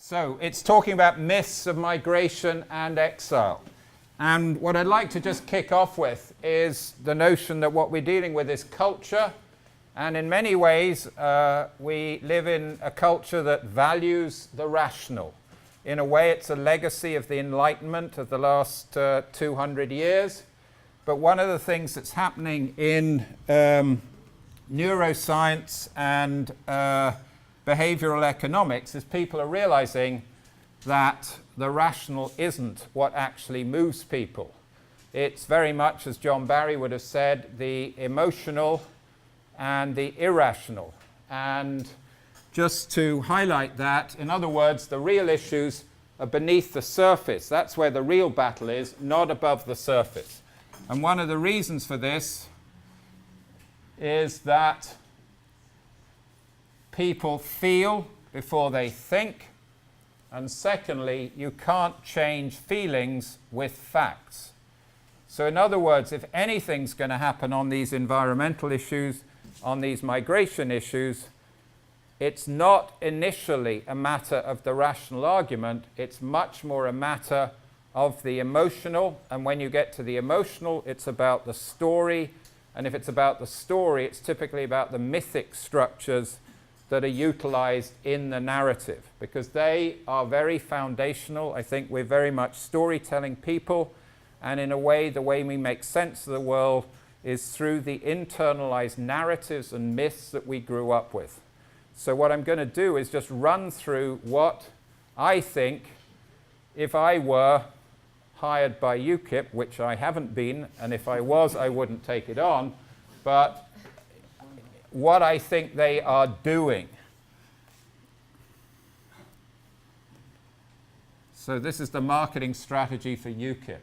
So it's talking about myths of migration and exile. And what I'd like to just kick off with is the notion that what we're dealing with is culture. And in many ways, we live in a culture that values the rational. In a way, it's a legacy of the Enlightenment of the last 200 years. But one of the things that's happening in neuroscience and behavioral economics is people are realizing that the rational isn't what actually moves people. It's very much, as John Barry would have said, the emotional and the irrational. And just to highlight that, in other words, the real issues are beneath the surface. That's where the real battle is, not above the surface. And one of the reasons for this is that people feel before they think, and secondly, you can't change feelings with facts. So in other words, if anything's going to happen on these environmental issues, on these migration issues, it's not initially a matter of the rational argument, it's much more a matter of the emotional, and when you get to the emotional, it's about the story, and if it's about the story, it's typically about the mythic structures that are utilized in the narrative, because they are very foundational. I think we're very much storytelling people, and in a way, the way we make sense of the world is through the internalized narratives and myths that we grew up with. So what I'm going to do is just run through what I think, if I were hired by UKIP, which I haven't been, and if I was, I wouldn't take it on, but what I think they are doing. So this is the marketing strategy for UKIP.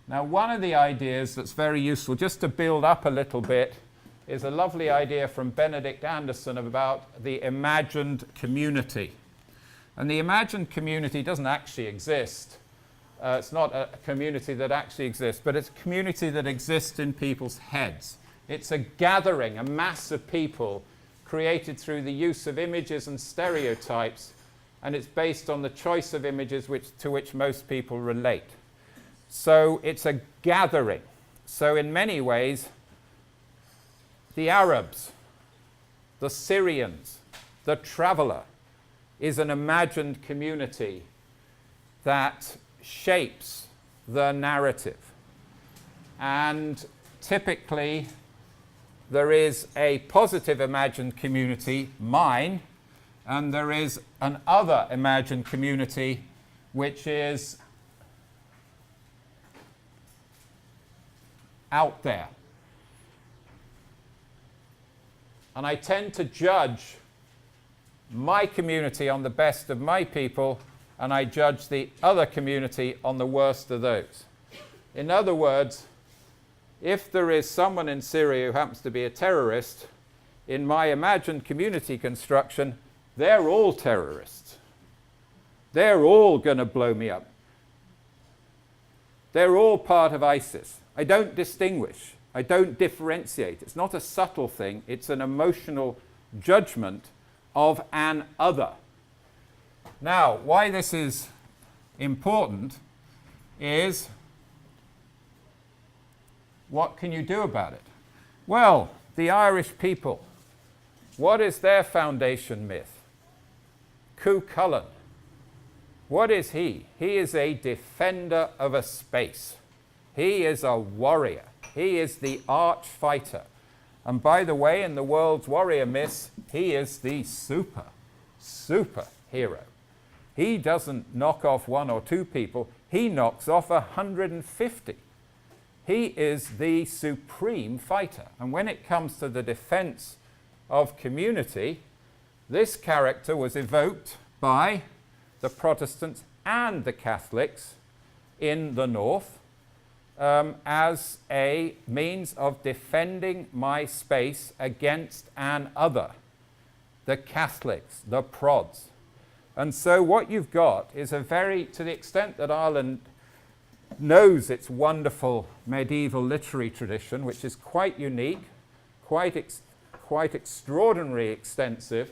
Now, one of the ideas that's very useful, just to build up a little bit, is a lovely idea from Benedict Anderson about the imagined community. And the imagined community doesn't actually exist. It's not a community that actually exists, but it's a community that exists in people's heads. It's a gathering, a mass of people created through the use of images and stereotypes, and it's based on the choice of images to which most people relate. So it's a gathering. So in many ways, the Arabs, the Syrians, the traveler is an imagined community that shapes the narrative. And typically, there is a positive imagined community, mine, and there is an other imagined community, which is out there. And I tend to judge my community on the best of my people, and I judge the other community on the worst of those. In other words, if there is someone in Syria who happens to be a terrorist, in my imagined community construction, they're all terrorists. They're all going to blow me up. They're all part of ISIS. I don't distinguish. I don't differentiate. It's not a subtle thing. It's an emotional judgment of an other. Now, why this is important is, what can you do about it? Well, the Irish people, what is their foundation myth? Cú Chulainn. What is he? He is a defender of a space. He is a warrior. He is the arch fighter. And by the way, in the world's warrior myths, he is the super hero. He doesn't knock off one or two people. He knocks off 150. He is the supreme fighter. And when it comes to the defense of community, this character was evoked by the Protestants and the Catholics in the North as a means of defending my space against an other, the Catholics, the Prods. And so what you've got is a very, to the extent that Ireland knows its wonderful medieval literary tradition, which is quite unique, quite extraordinarily extensive,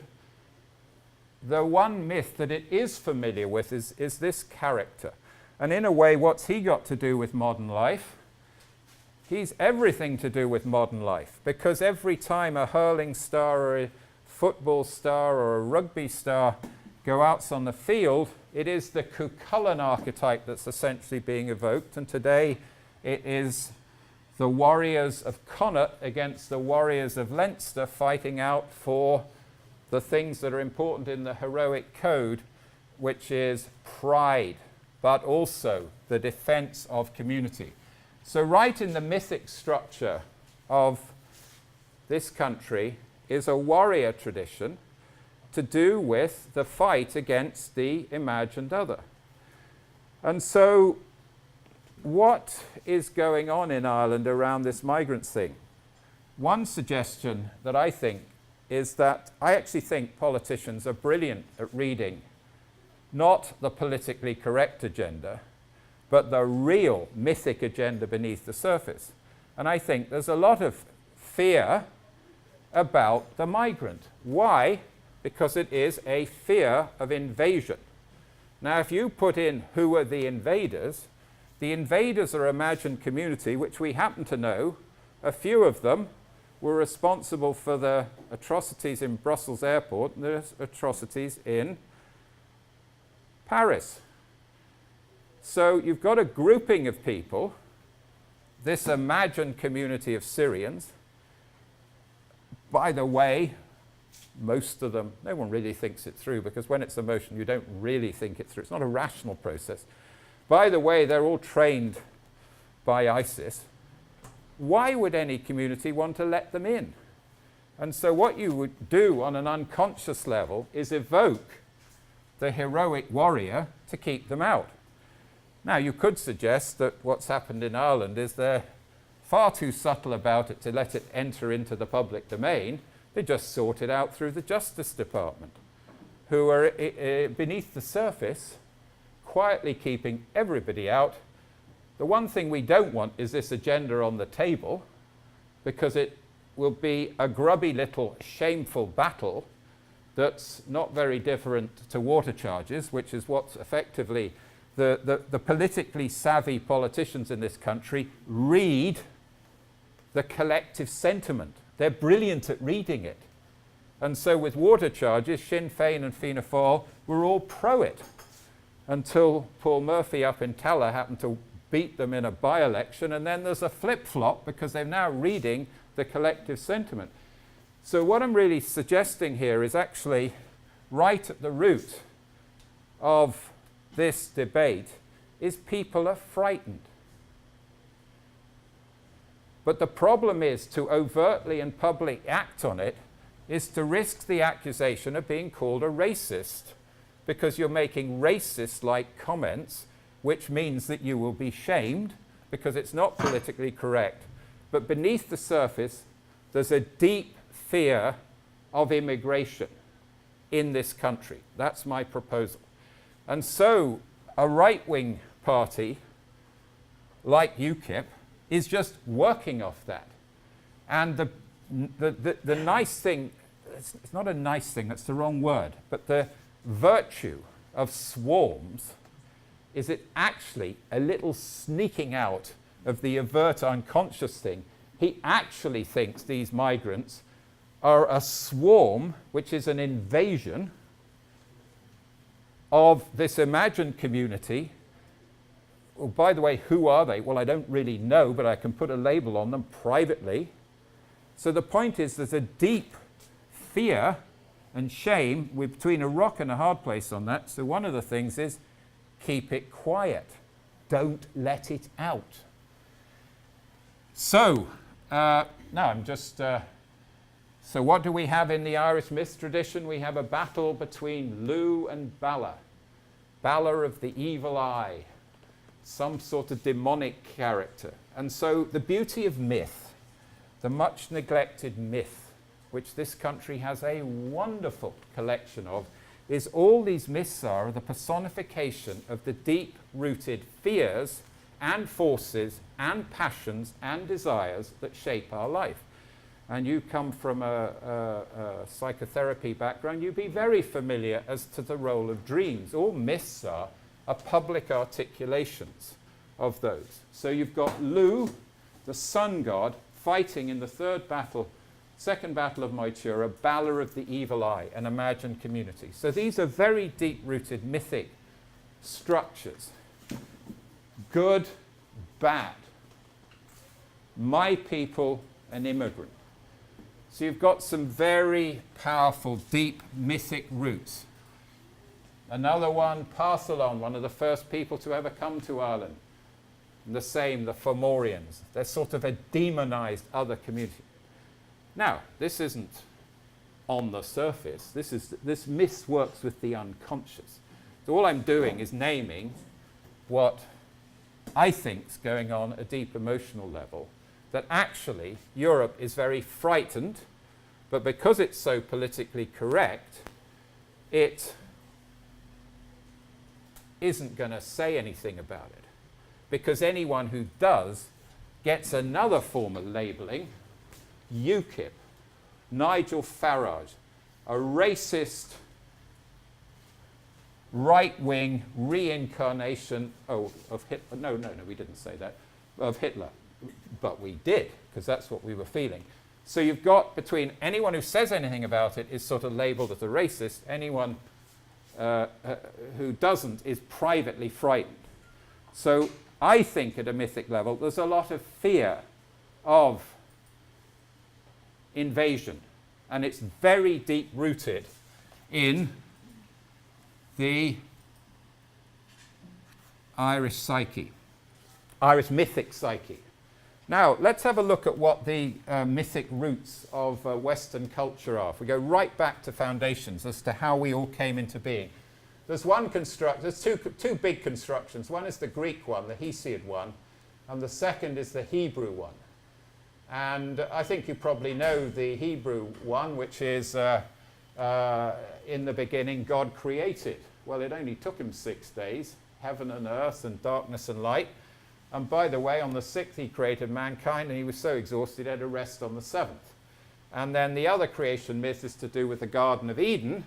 the one myth that it is familiar with is this character. And in a way, what's he got to do with modern life? He's everything to do with modern life, because every time a hurling star or a football star or a rugby star go out on the field, it is the Cuchulainn archetype that's essentially being evoked. And today it is the warriors of Connaught against the warriors of Leinster fighting out for the things that are important in the heroic code, which is pride, but also the defense of community. So right in the mythic structure of this country is a warrior tradition to do with the fight against the imagined other. And so what is going on in Ireland around this migrants thing? One suggestion that I think is that I actually think politicians are brilliant at reading not the politically correct agenda, but the real mythic agenda beneath the surface. And I think there's a lot of fear about the migrant. Why? Because it is a fear of invasion. Now, if you put in who are the invaders are imagined community, which we happen to know a few of them were responsible for the atrocities in Brussels airport and the atrocities in Paris. So you've got a grouping of people, this imagined community of Syrians. By the way, most of them, no one really thinks it through, because when it's emotion, you don't really think it through. It's not a rational process. By the way, they're all trained by ISIS. Why would any community want to let them in? And so what you would do on an unconscious level is evoke the heroic warrior to keep them out. Now, you could suggest that what's happened in Ireland is they're far too subtle about it to let it enter into the public domain. They just sort it out through the Justice Department, who are beneath the surface, quietly keeping everybody out. The one thing we don't want is this agenda on the table, because it will be a grubby little shameful battle that's not very different to water charges, which is what's effectively the politically savvy politicians in this country read the collective sentiment. They're brilliant at reading it. And so with water charges, Sinn Féin and Fianna Fáil were all pro it, until Paul Murphy up in Tala happened to beat them in a by-election, and then there's a flip-flop because they're now reading the collective sentiment. So what I'm really suggesting here is actually right at the root of this debate is people are frightened. But the problem is to overtly and publicly act on it is to risk the accusation of being called a racist, because you're making racist-like comments, which means that you will be shamed because it's not politically correct. But beneath the surface, there's a deep fear of immigration in this country. That's my proposal. And so a right-wing party like UKIP is just working off that. And the nice thing, it's not a nice thing, that's the wrong word, but the virtue of swarms is it actually a little sneaking out of the overt unconscious thing. He actually thinks these migrants are a swarm, which is an invasion of this imagined community. Well, by the way, who are they? Well, I don't really know, but I can put a label on them privately. So the point is there's a deep fear and shame. We're between a rock and a hard place on that. So one of the things is keep it quiet. Don't let it out. So now I'm just... So what do we have in the Irish myth tradition? We have a battle between Lugh and Bala. Bala of the evil eye, some sort of demonic character. And so the beauty of myth, the much neglected myth, which this country has a wonderful collection of, is all these myths are the personification of the deep-rooted fears and forces and passions and desires that shape our life. and you come from a psychotherapy background, you'd be very familiar as to the role of dreams. All myths are public articulations of those. So you've got Lu, the sun god, fighting in the second battle of Moitura, Balor of the Evil Eye, an imagined community. So these are very deep-rooted mythic structures. Good, bad, my people, an immigrant. So you've got some very powerful, deep mythic roots. Another one, Partholon, one of the first people to ever come to Ireland. And the same, the Fomorians. They're sort of a demonized other community. Now, this isn't on the surface. This myth works with the unconscious. So all I'm doing is naming what I think is going on at a deep emotional level, that actually Europe is very frightened, but because it's so politically correct, it isn't going to say anything about it. Because anyone who does gets another form of labeling, UKIP, Nigel Farage, a racist, right-wing reincarnation of Hitler. No, we didn't say that, of Hitler. But we did, because that's what we were feeling. So you've got between anyone who says anything about it is sort of labeled as a racist, anyone who doesn't is privately frightened. So I think at a mythic level there's a lot of fear of invasion, and it's very deep-rooted in the Irish psyche, Irish mythic psyche. Now, let's have a look at what the mythic roots of Western culture are. If we go right back to foundations as to how we all came into being. There's two big constructions. One is the Greek one, the Hesiod one, and the second is the Hebrew one. And I think you probably know the Hebrew one, which is in the beginning God created. Well, it only took him 6 days, heaven and earth and darkness and light. And by the way, on the 6th he created mankind, and he was so exhausted he had to rest on the 7th. And then the other creation myth is to do with the Garden of Eden,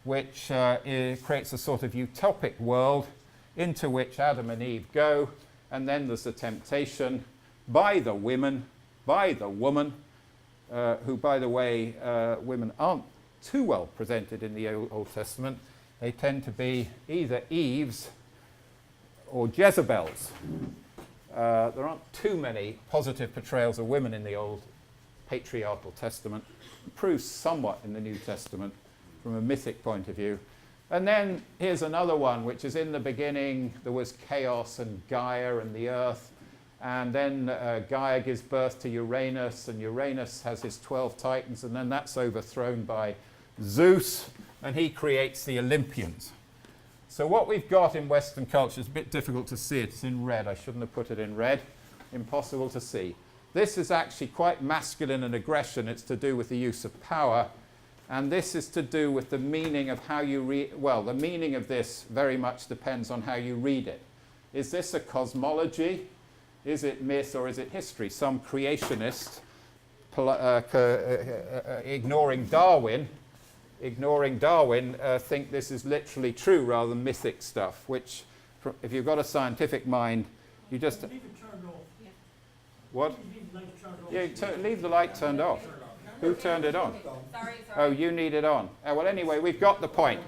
which creates a sort of utopic world into which Adam and Eve go, and then there's the temptation by the woman, who, by the way, women aren't too well presented in the Old Testament. They tend to be either Eves or Jezebels. There aren't too many positive portrayals of women in the Old Patriarchal Testament. It proves somewhat in the New Testament from a mythic point of view. And then here's another one, which is in the beginning there was chaos and Gaia and the earth. And then Gaia gives birth to Uranus, and Uranus has his 12 titans, and then that's overthrown by Zeus, and he creates the Olympians. So what we've got in Western culture is a bit difficult to see. It's in red. I shouldn't have put it in red. Impossible to see. This is actually quite masculine and aggression. It's to do with the use of power. And this is to do with the meaning of how you read. Well, the meaning of this very much depends on how you read it. Is this a cosmology? Is it myth or is it history? Some creationists, ignoring Darwin, think this is literally true rather than mythic stuff, which, if you've got a scientific mind, you just... Leave it turned off. Yeah. What? Leave the light turned off. Yeah, leave the light turned off. Who turned it on? Sorry. Oh, you need it on. Well, anyway, we've got the point.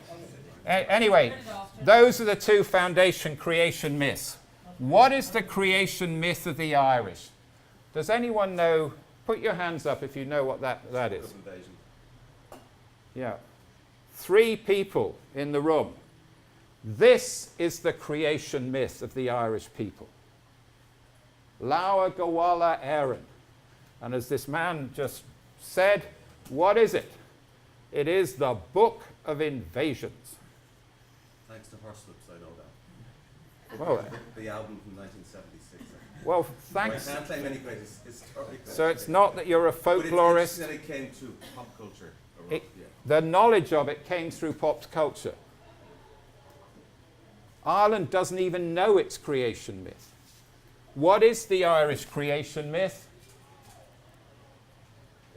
Anyway, those are the two foundation creation myths. What is the creation myth of the Irish? Does anyone know? Put your hands up if you know what that is. Yeah. 3 people in the room. This is the creation myth of the Irish people. Laua Gawala Éireann. And as this man just said, what is it? It is the Book of Invasions. Thanks to Horslips, I know that. Well, the album from 1976. Well, thanks. I can't claim any great historic. So it's not that you're a folklorist. But it came to pop culture. The knowledge of it came through pop culture. Ireland doesn't even know its creation myth. What is the Irish creation myth?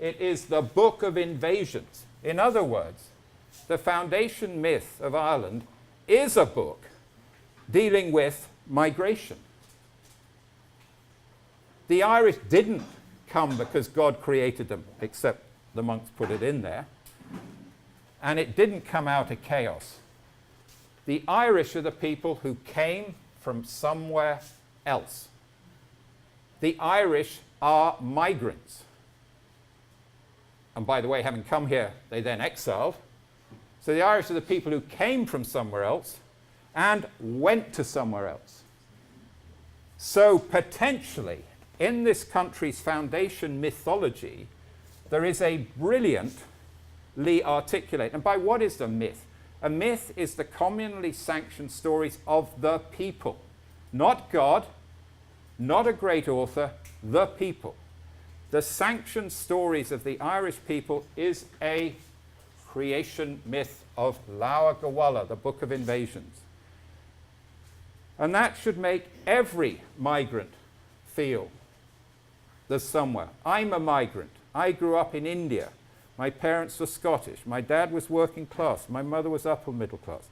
It is the book of invasions. In other words, the foundation myth of Ireland is a book dealing with migration. The Irish didn't come because God created them, except the monks put it in there. And it didn't come out of chaos. The Irish are the people who came from somewhere else. The Irish are migrants. And by the way, having come here, they then exiled. So the Irish are the people who came from somewhere else and went to somewhere else. So potentially, in this country's foundation mythology, there is a brilliantly articulated, and by what is a myth? A myth is the communally sanctioned stories of the people. Not God, not a great author, the people. The sanctioned stories of the Irish people is a creation myth of Laua Gawala, the Book of Invasions. And that should make every migrant feel there's somewhere. I'm a migrant. I grew up in India. My parents were Scottish. My dad was working class. My mother was upper middle class.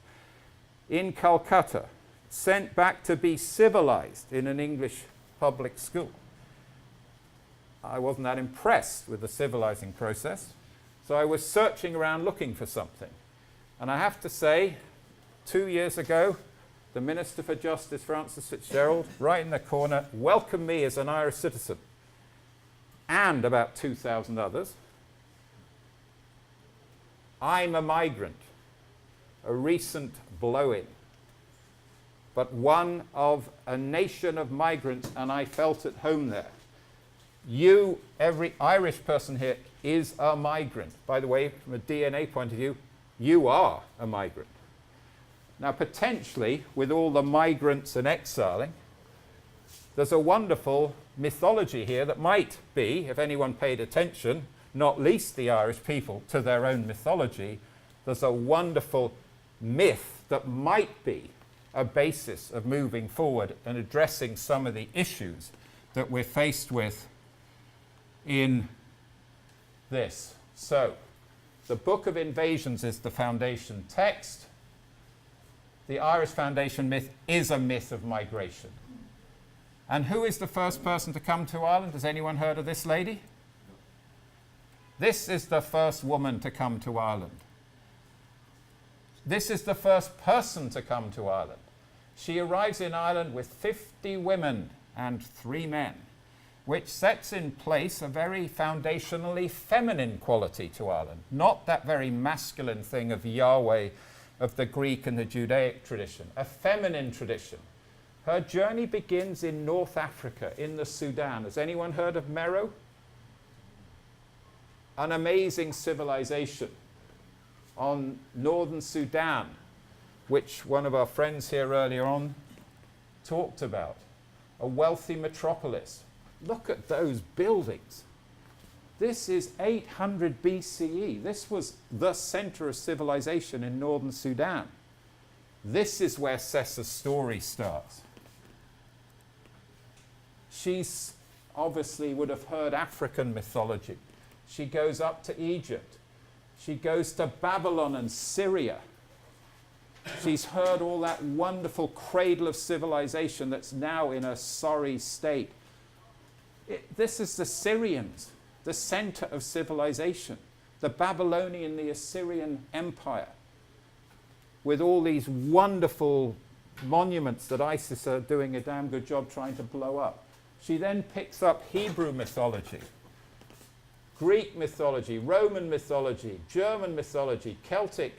In Calcutta, sent back to be civilized in an English public school. I wasn't that impressed with the civilizing process, so I was searching around looking for something. And I have to say, 2 years ago, the Minister for Justice, Francis Fitzgerald, right in the corner, welcomed me as an Irish citizen, and about 2,000 others. I'm a migrant, a recent blow-in, but one of a nation of migrants, and I felt at home there. You, every Irish person here, is a migrant. By the way, from a DNA point of view, you are a migrant. Now, potentially, with all the migrants and exiling, there's a wonderful mythology here that might be, if anyone paid attention, not least the Irish people, to their own mythology, there's a wonderful myth that might be a basis of moving forward and addressing some of the issues that we're faced with in this. So, the Book of Invasions is the foundation text. The Irish foundation myth is a myth of migration. And who is the first person to come to Ireland? Has anyone heard of this lady? This is the first woman to come to Ireland. This is the first person to come to Ireland. She arrives in Ireland with 50 women and 3 men, which sets in place a very foundationally feminine quality to Ireland, not that very masculine thing of Yahweh of the Greek and the Judaic tradition, a feminine tradition. Her journey begins in North Africa, in the Sudan. Has anyone heard of Meroe? An amazing civilization on northern Sudan, which one of our friends here earlier on talked about. A wealthy metropolis. Look at those buildings. This is 800 BCE. This was the center of civilization in northern Sudan. This is where Sessa's story starts. She's obviously would have heard African mythology. She goes up to Egypt. She goes to Babylon and Syria. She's heard all that wonderful cradle of civilization that's now in a sorry state. This is the Syrians, the center of civilization. The Babylonian, the Assyrian Empire, with all these wonderful monuments that ISIS are doing a damn good job trying to blow up. She then picks up Hebrew mythology, Greek mythology, Roman mythology, German mythology, Celtic,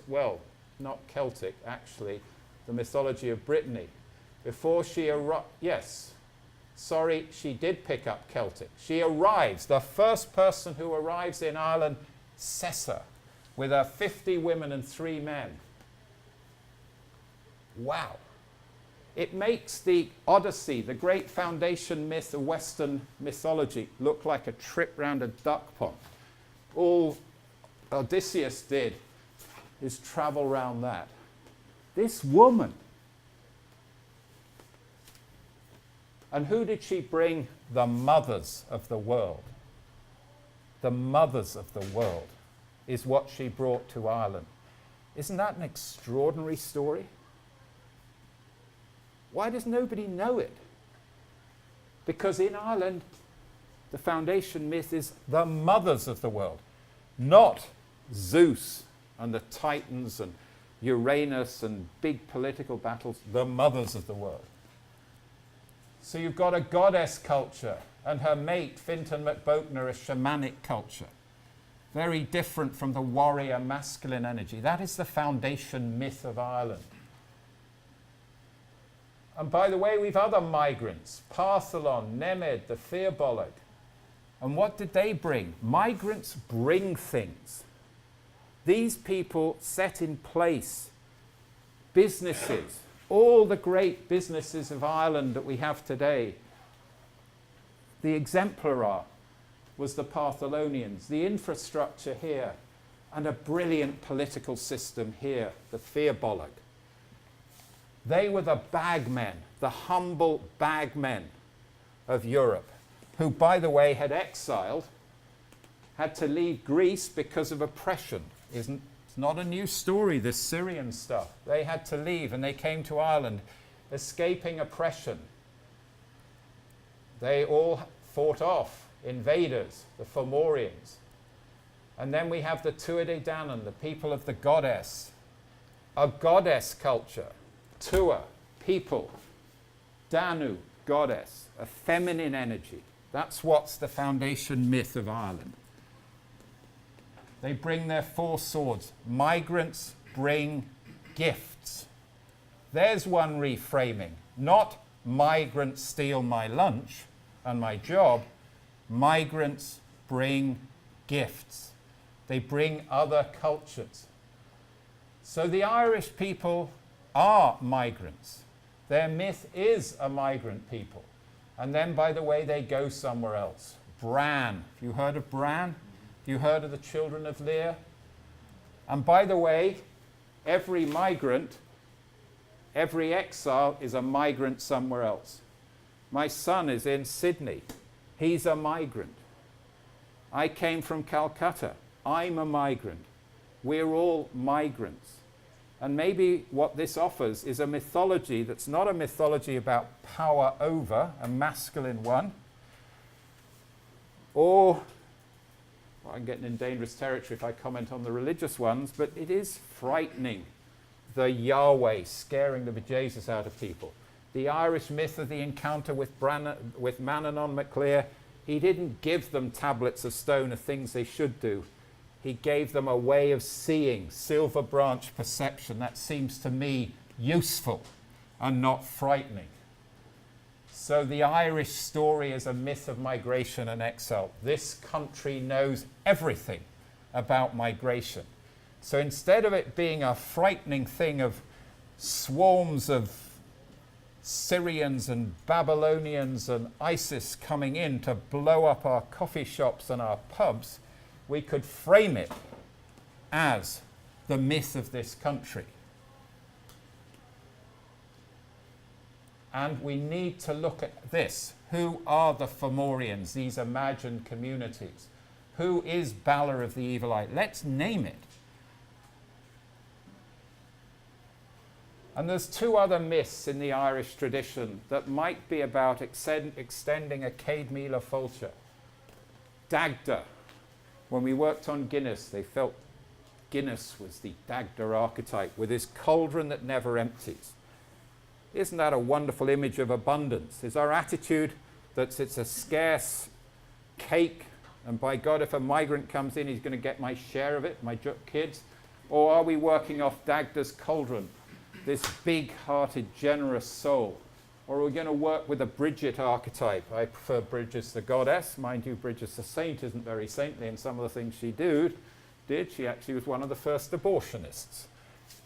well, not Celtic, actually, the mythology of Brittany. Before she arrived, yes, sorry, she did pick up Celtic. She arrives, the first person who arrives in Ireland, Sessa, with her 50 women and 3 men. Wow. It makes the Odyssey, the great foundation myth of Western mythology, look like a trip round a duck pond. All Odysseus did is travel round that. This woman. And who did she bring? The mothers of the world. the mothers of the world, is what she brought to Ireland. Isn't that an extraordinary story? Why does nobody know it? Because in Ireland, the foundation myth is the mothers of the world, not Zeus and the Titans and Uranus and big political battles, the mothers of the world. So you've got a goddess culture, and her mate, Fintan MacBochner, a shamanic culture. Very different from the warrior masculine energy. That is the foundation myth of Ireland. And by the way, we've other migrants, Partholon, Nemed, the Firbolg. And what did they bring? Migrants bring things. These people set in place businesses, all the great businesses of Ireland that we have today. The exemplar was the Partholonians, the infrastructure here, and a brilliant political system here, the Firbolg. They were the bagmen, the humble bagmen of Europe, who, by the way, had to leave Greece because of oppression. It's not a new story, this Syrian stuff. They had to leave, and they came to Ireland, escaping oppression. They all fought off invaders, the Fomorians. And then we have the Tuatha De Danann, the people of the goddess, a goddess culture. Tua, people. Danu, goddess, a feminine energy. That's what's the foundation myth of Ireland. They bring their 4 swords. Migrants bring gifts. There's one reframing. Not migrants steal my lunch and my job. Migrants bring gifts. They bring other cultures. So the Irish people are migrants. Their myth is a migrant people. And then, by the way, they go somewhere else. Bran. Have you heard of Bran? Have you heard of the children of Lear? And by the way, every migrant, every exile is a migrant somewhere else. My son is in Sydney. He's a migrant. I came from Calcutta. I'm a migrant. We're all migrants. And maybe what this offers is a mythology that's not a mythology about power over, a masculine one, or, well, I'm getting in dangerous territory if I comment on the religious ones, but it is frightening, the Yahweh scaring the bejesus out of people. The Irish myth of the encounter with Manannán mac Lir, he didn't give them tablets of stone of things they should do. He gave them a way of seeing, silver branch perception. That seems to me useful and not frightening. So the Irish story is a myth of migration and exile. This country knows everything about migration. So instead of it being a frightening thing of swarms of Syrians and Babylonians and ISIS coming in to blow up our coffee shops and our pubs, we could frame it as the myth of this country. And we need to look at this. Who are the Fomorians, these imagined communities? Who is Balor of the Evil Eye? Let's name it. And there's 2 other myths in the Irish tradition that might be about extending a Céad Míle Fáilte. Dagda. When we worked on Guinness, they felt Guinness was the Dagda archetype with this cauldron that never empties. Isn't that a wonderful image of abundance? Is our attitude that it's a scarce cake, and by God, if a migrant comes in, he's going to get my share of it, my kids? Or are we working off Dagda's cauldron, this big-hearted, generous soul? Or are we going to work with a Bridget archetype? I prefer Bridget the goddess. Mind you, Bridget the saint isn't very saintly in some of the things she did. She actually was one of the first abortionists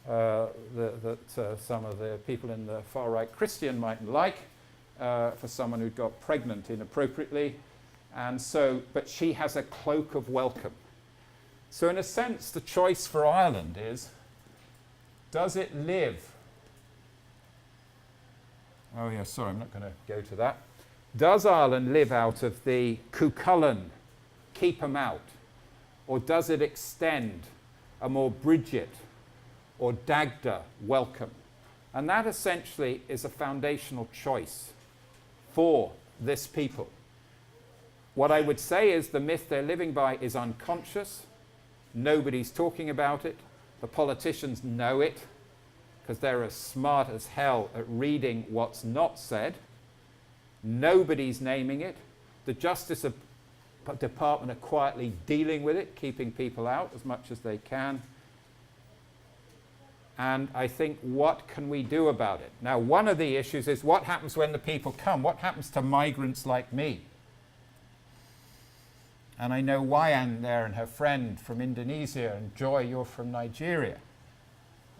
that some of the people in the far-right Christian mightn't like, for someone who'd got pregnant inappropriately. And so, but she has a cloak of welcome. So in a sense, the choice for Ireland is, does it live? Oh yeah, sorry, I'm not going to go to that. Does Ireland live out of the Cuchulainn keep them out? Or does it extend a more Bridget or Dagda welcome? And that essentially is a foundational choice for this people. What I would say is the myth they're living by is unconscious. Nobody's talking about it. The politicians know it because they're as smart as hell at reading what's not said. Nobody's naming it. The Justice Department are quietly dealing with it, keeping people out as much as they can. And I think, what can we do about it? Now, one of the issues is what happens when the people come? What happens to migrants like me? And I know Wayan there and her friend from Indonesia, and Joy, you're from Nigeria.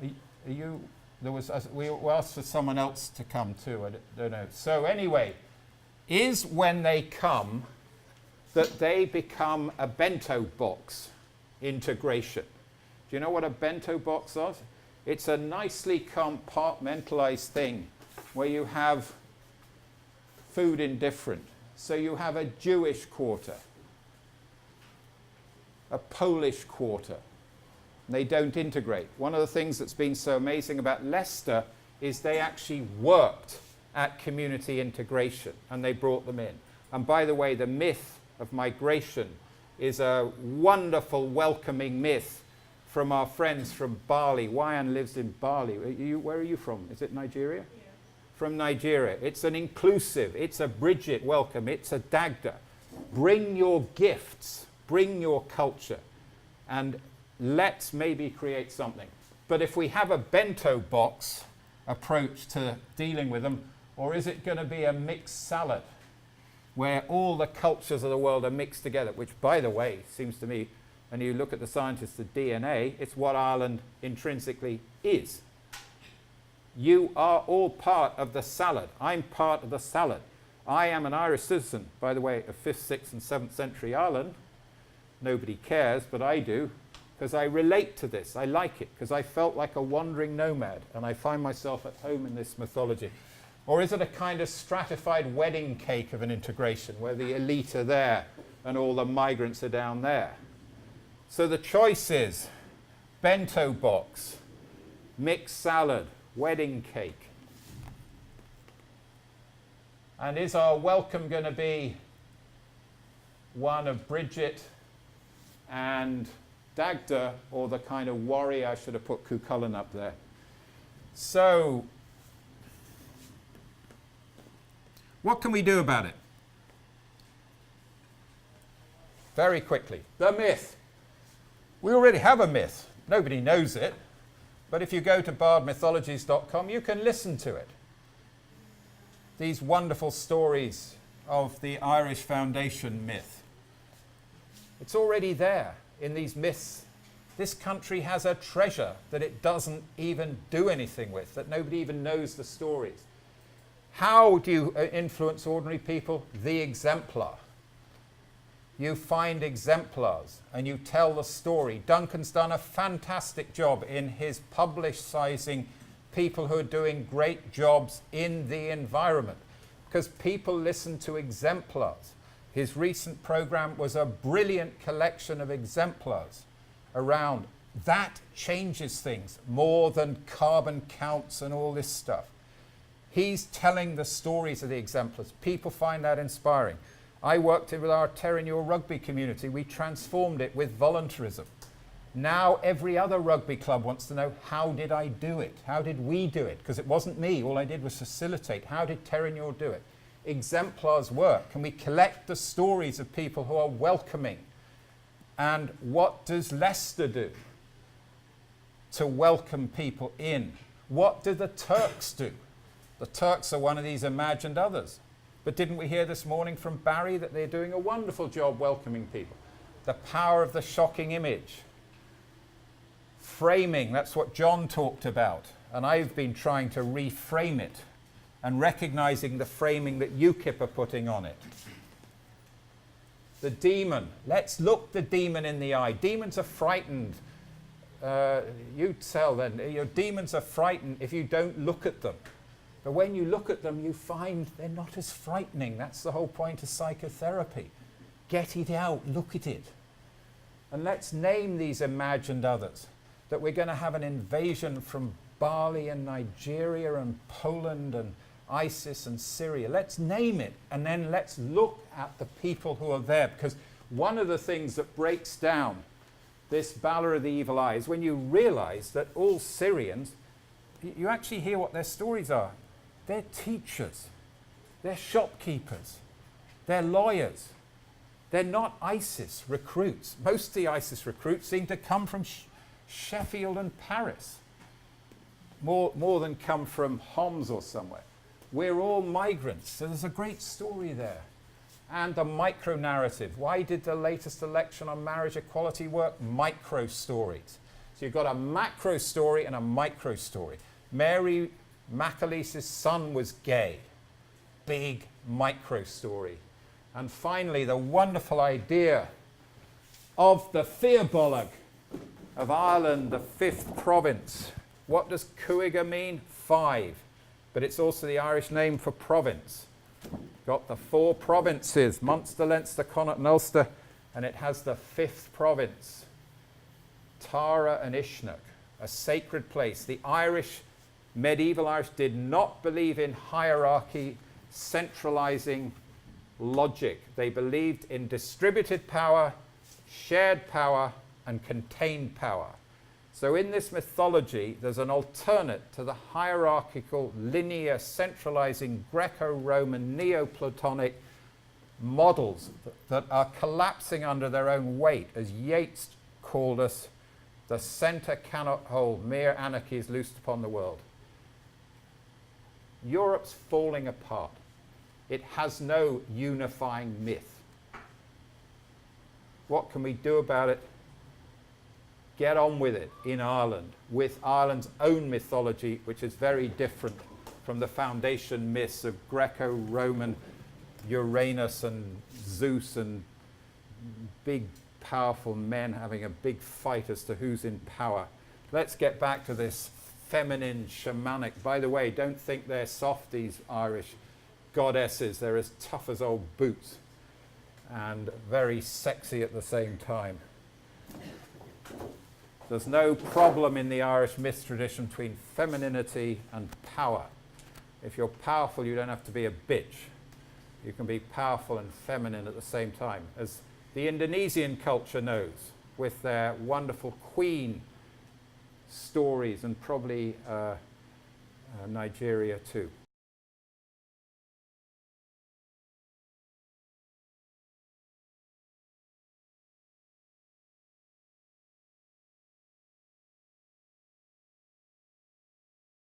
Are you? We asked for someone else to come too. I don't know. So anyway, is when they come that they become a bento box integration. Do you know what a bento box is? It's a nicely compartmentalized thing where you have food indifferent. So you have a Jewish quarter, a Polish quarter. They don't integrate. One of the things that's been so amazing about Leicester is they actually worked at community integration and they brought them in. And by the way, the myth of migration is a wonderful welcoming myth from our friends from Bali. Wayan lives in Bali. Where are you from? Is it Nigeria? Yeah. From Nigeria. It's an inclusive, it's a Bridget welcome, it's a Dagda. Bring your gifts, bring your culture, and let's maybe create something. But if we have a bento box approach to dealing with them, or is it going to be a mixed salad where all the cultures of the world are mixed together, which, by the way, seems to me, and you look at the scientists, the DNA, it's what Ireland intrinsically is. You are all part of the salad. I'm part of the salad. I am an Irish citizen, by the way, of 5th, 6th and 7th century Ireland. Nobody cares, but I do, because I relate to this. I like it, because I felt like a wandering nomad, and I find myself at home in this mythology. Or is it a kind of stratified wedding cake of an integration, where the elite are there and all the migrants are down there? So the choice is bento box, mixed salad, wedding cake. And is our welcome going to be one of Bridget and Dagda, or the kind of warrior? I should have put Cuchulainn up there. So, what can we do about it? Very quickly, the myth. We already have a myth. Nobody knows it. But if you go to bardmythologies.com, you can listen to it. These wonderful stories of the Irish Foundation myth. It's already there in these myths. This country has a treasure that it doesn't even do anything with, that nobody even knows the stories. How do you influence ordinary people? The exemplar. You find exemplars and you tell the story. Duncan's done a fantastic job in his publicizing people who are doing great jobs in the environment, because people listen to exemplars. His recent program was a brilliant collection of exemplars around. That changes things more than carbon counts and all this stuff. He's telling the stories of the exemplars. People find that inspiring. I worked with our Terenure rugby community. We transformed it with voluntarism. Now every other rugby club wants to know, how did I do it? How did we do it? Because it wasn't me. All I did was facilitate. How did Terenure do it? Exemplars work. Can we collect the stories of people who are welcoming? And what does Leicester do to welcome people in? What do the Turks do? The Turks are one of these imagined others. But didn't we hear this morning from Barry that they're doing a wonderful job welcoming people? The power of the shocking image. Framing, that's what John talked about. And I've been trying to reframe it and recognizing the framing that UKIP are putting on it. The demon. Let's look the demon in the eye. Demons are frightened. You tell then, your demons are frightened if you don't look at them. But when you look at them, you find they're not as frightening. That's the whole point of psychotherapy. Get it out, look at it. And let's name these imagined others. That we're going to have an invasion from Bali and Nigeria and Poland and ISIS and Syria. Let's name it, and then let's look at the people who are there. Because one of the things that breaks down this Valor of the Evil Eye is when you realize that all Syrians, you actually hear what their stories are. They're teachers, they're shopkeepers, they're lawyers. They're not ISIS recruits. Most of the ISIS recruits seem to come from Sheffield and Paris, more than come from Homs or somewhere. We're all migrants, so there's a great story there. And a micro-narrative. Why did the latest election on marriage equality work? Micro-stories. So you've got a macro story and a micro story. Mary McAleese's son was gay. Big micro story. And finally, the wonderful idea of the Theobolg of Ireland, the fifth province. What does Cuiga mean? 5. But it's also the Irish name for province. Got the 4 provinces, Munster, Leinster, Connaught and Ulster, and it has the 5th province, Tara and Uisneach, a sacred place. The Irish, medieval Irish, did not believe in hierarchy, centralizing logic. They believed in distributed power, shared power, and contained power. So in this mythology, there's an alternate to the hierarchical, linear, centralizing Greco-Roman, Neoplatonic models that are collapsing under their own weight. As Yeats called us, the center cannot hold, mere anarchy is loosed upon the world. Europe's falling apart. It has no unifying myth. What can we do about it? Get on with it in Ireland, with Ireland's own mythology, which is very different from the foundation myths of Greco-Roman Uranus and Zeus and big, powerful men having a big fight as to who's in power. Let's get back to this feminine, shamanic. By the way, don't think they're soft, these Irish goddesses. They're as tough as old boots and very sexy at the same time. There's no problem in the Irish myth tradition between femininity and power. If you're powerful, you don't have to be a bitch. You can be powerful and feminine at the same time, as the Indonesian culture knows, with their wonderful queen stories, and probably Nigeria too.